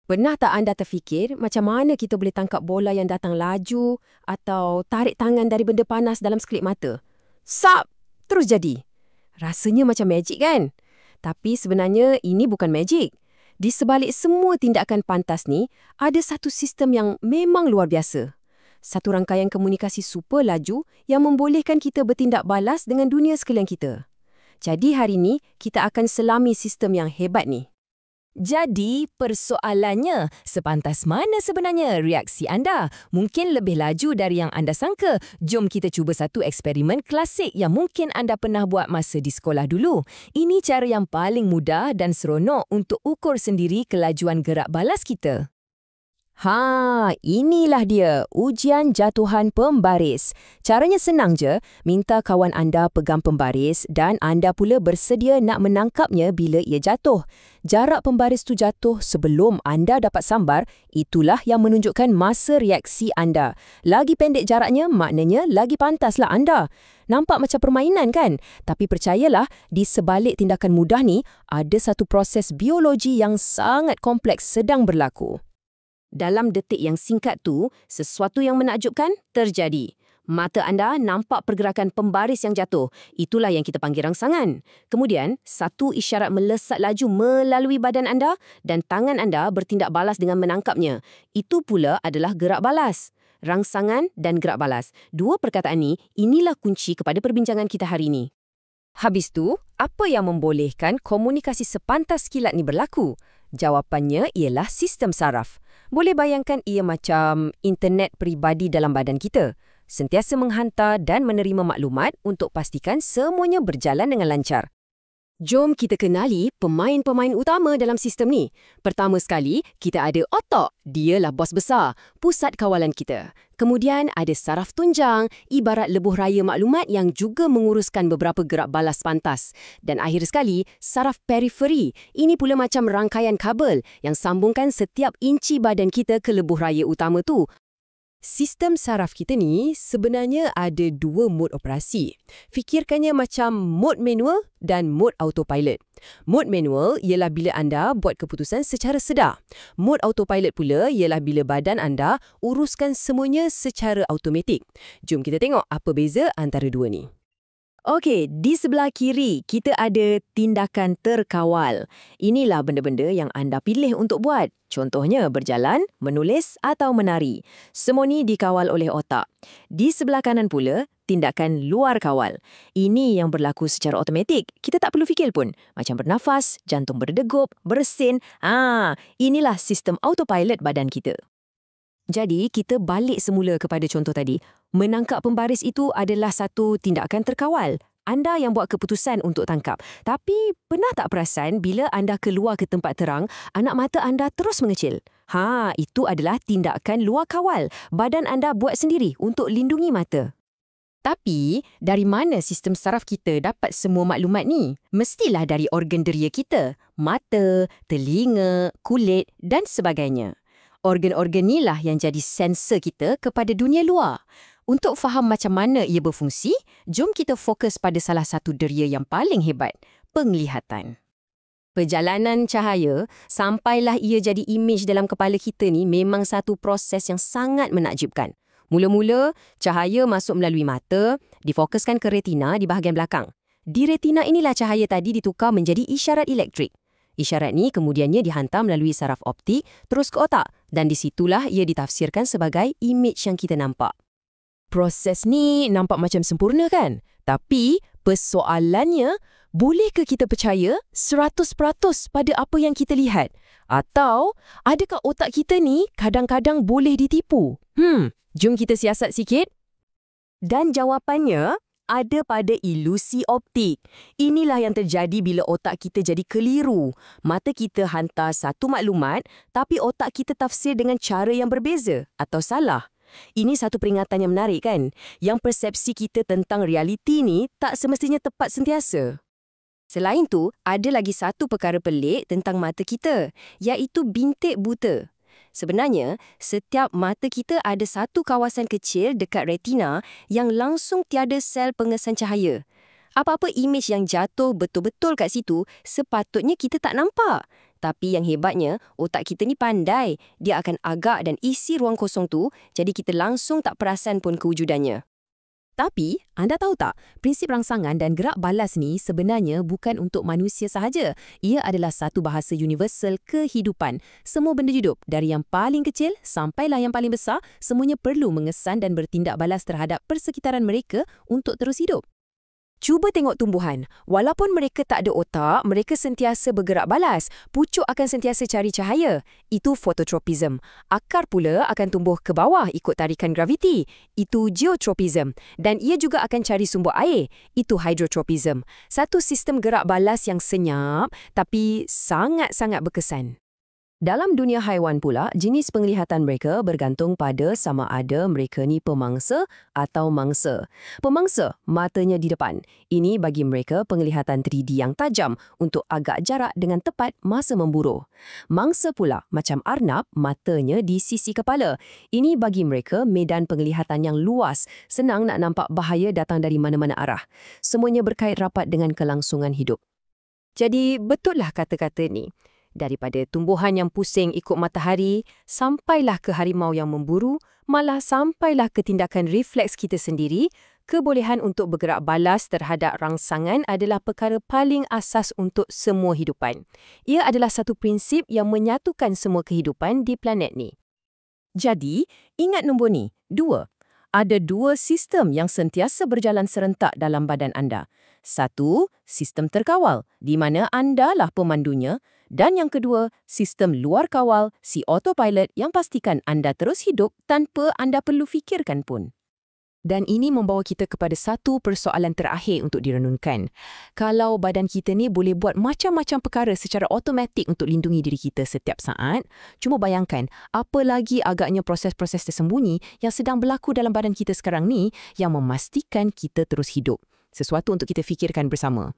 Pernah tak anda terfikir macam mana kita boleh tangkap bola yang datang laju atau tarik tangan dari benda panas dalam sekelip mata? Sap! Terus jadi. Rasanya macam magic kan? Tapi sebenarnya ini bukan magic. Di sebalik semua tindakan pantas ni, ada satu sistem yang memang luar biasa. Satu rangkaian komunikasi super laju yang membolehkan kita bertindak balas dengan dunia sekeliling kita. Jadi hari ni, kita akan selami sistem yang hebat ni. Jadi, persoalannya, sepantas mana sebenarnya reaksi anda? Mungkin lebih laju dari yang anda sangka. Jom kita cuba satu eksperimen klasik yang mungkin anda pernah buat masa di sekolah dulu. Ini cara yang paling mudah dan seronok untuk ukur sendiri kelajuan gerak balas kita. Inilah dia, ujian jatuhan pembaris. Caranya senang je, minta kawan anda pegang pembaris dan anda pula bersedia nak menangkapnya bila ia jatuh. Jarak pembaris tu jatuh sebelum anda dapat sambar, itulah yang menunjukkan masa reaksi anda. Lagi pendek jaraknya, maknanya lagi pantaslah anda. Nampak macam permainan kan? Tapi percayalah, di sebalik tindakan mudah ni, ada satu proses biologi yang sangat kompleks sedang berlaku. Dalam detik yang singkat tu, sesuatu yang menakjubkan terjadi. Mata anda nampak pergerakan pembaris yang jatuh. Itulah yang kita panggil rangsangan. Kemudian, satu isyarat melesat laju melalui badan anda dan tangan anda bertindak balas dengan menangkapnya. Itu pula adalah gerak balas. Rangsangan dan gerak balas. Dua perkataan ni, inilah kunci kepada perbincangan kita hari ini. Habis tu, apa yang membolehkan komunikasi sepantas kilat ni berlaku? Jawapannya ialah sistem saraf. Boleh bayangkan ia macam internet peribadi dalam badan kita. Sentiasa menghantar dan menerima maklumat untuk pastikan semuanya berjalan dengan lancar. Jom kita kenali pemain-pemain utama dalam sistem ni. Pertama sekali, kita ada otak. Dialah bos besar, pusat kawalan kita. Kemudian ada saraf tunjang, ibarat lebuh raya maklumat yang juga menguruskan beberapa gerak balas pantas. Dan akhir sekali, saraf periferi. Ini pula macam rangkaian kabel yang sambungkan setiap inci badan kita ke lebuh raya utama tu. Sistem saraf kita ni sebenarnya ada dua mod operasi. Fikirkannya macam mod manual dan mod autopilot. Mod manual ialah bila anda buat keputusan secara sedar. Mod autopilot pula ialah bila badan anda uruskan semuanya secara automatik. Jom kita tengok apa beza antara dua ni. Okey, di sebelah kiri kita ada tindakan terkawal. Inilah benda-benda yang anda pilih untuk buat. Contohnya berjalan, menulis atau menari. Semua ni dikawal oleh otak. Di sebelah kanan pula, tindakan luar kawal. Ini yang berlaku secara automatik. Kita tak perlu fikir pun. Macam bernafas, jantung berdegup, bersin. Inilah sistem autopilot badan kita. Jadi, kita balik semula kepada contoh tadi. Menangkap pembaris itu adalah satu tindakan terkawal. Anda yang buat keputusan untuk tangkap. Tapi, pernah tak perasan bila anda keluar ke tempat terang, anak mata anda terus mengecil? Itu adalah tindakan luar kawal. Badan anda buat sendiri untuk lindungi mata. Tapi, dari mana sistem saraf kita dapat semua maklumat ni? Mestilah dari organ deria kita. Mata, telinga, kulit dan sebagainya. Organ-organ inilah yang jadi sensor kita kepada dunia luar. Untuk faham macam mana ia berfungsi, jom kita fokus pada salah satu deria yang paling hebat, penglihatan. Perjalanan cahaya, sampailah ia jadi imej dalam kepala kita ni memang satu proses yang sangat menakjubkan. Mula-mula, cahaya masuk melalui mata, difokuskan ke retina di bahagian belakang. Di retina inilah cahaya tadi ditukar menjadi isyarat elektrik. Isyarat ni kemudiannya dihantar melalui saraf optik terus ke otak dan di situlah ia ditafsirkan sebagai imej yang kita nampak. Proses ni nampak macam sempurna kan? Tapi persoalannya, bolehkah kita percaya 100% pada apa yang kita lihat? Atau adakah otak kita ni kadang-kadang boleh ditipu? Jom kita siasat sikit. Dan jawapannya ada pada ilusi optik. Inilah yang terjadi bila otak kita jadi keliru. Mata kita hantar satu maklumat, tapi otak kita tafsir dengan cara yang berbeza atau salah. Ini satu peringatan yang menarik kan? Yang persepsi kita tentang realiti ni tak semestinya tepat sentiasa. Selain tu, ada lagi satu perkara pelik tentang mata kita, iaitu bintik buta. Sebenarnya, setiap mata kita ada satu kawasan kecil dekat retina yang langsung tiada sel pengesan cahaya. Apa-apa imej yang jatuh betul-betul kat situ, sepatutnya kita tak nampak. Tapi yang hebatnya, otak kita ni pandai. Dia akan agak dan isi ruang kosong tu, jadi kita langsung tak perasan pun kewujudannya. Tapi, anda tahu tak, prinsip rangsangan dan gerak balas ni sebenarnya bukan untuk manusia sahaja. Ia adalah satu bahasa universal kehidupan. Semua benda hidup, dari yang paling kecil sampailah yang paling besar, semuanya perlu mengesan dan bertindak balas terhadap persekitaran mereka untuk terus hidup. Cuba tengok tumbuhan. Walaupun mereka tak ada otak, mereka sentiasa bergerak balas. Pucuk akan sentiasa cari cahaya. Itu fototropism. Akar pula akan tumbuh ke bawah ikut tarikan graviti. Itu geotropism. Dan ia juga akan cari sumber air. Itu hydrotropism. Satu sistem gerak balas yang senyap tapi sangat-sangat berkesan. Dalam dunia haiwan pula, jenis penglihatan mereka bergantung pada sama ada mereka ni pemangsa atau mangsa. Pemangsa, matanya di depan. Ini bagi mereka penglihatan 3D yang tajam untuk agak jarak dengan tepat masa memburu. Mangsa pula, macam arnab, matanya di sisi kepala. Ini bagi mereka medan penglihatan yang luas, senang nak nampak bahaya datang dari mana-mana arah. Semuanya berkait rapat dengan kelangsungan hidup. Jadi, betullah kata-kata ni. Daripada tumbuhan yang pusing ikut matahari, sampailah ke harimau yang memburu, malah sampailah ke tindakan refleks kita sendiri, kebolehan untuk bergerak balas terhadap rangsangan adalah perkara paling asas untuk semua hidupan. Ia adalah satu prinsip yang menyatukan semua kehidupan di planet ni. Jadi, ingat nombor ni, 2. Ada 2 sistem yang sentiasa berjalan serentak dalam badan anda. 1, sistem terkawal, di mana anda lah pemandunya. Dan yang kedua, sistem luar kawal, si autopilot yang pastikan anda terus hidup tanpa anda perlu fikirkan pun. Dan ini membawa kita kepada satu persoalan terakhir untuk direnungkan. Kalau badan kita ni boleh buat macam-macam perkara secara automatik untuk lindungi diri kita setiap saat, cuma bayangkan apa lagi agaknya proses-proses tersembunyi yang sedang berlaku dalam badan kita sekarang ni yang memastikan kita terus hidup. Sesuatu untuk kita fikirkan bersama.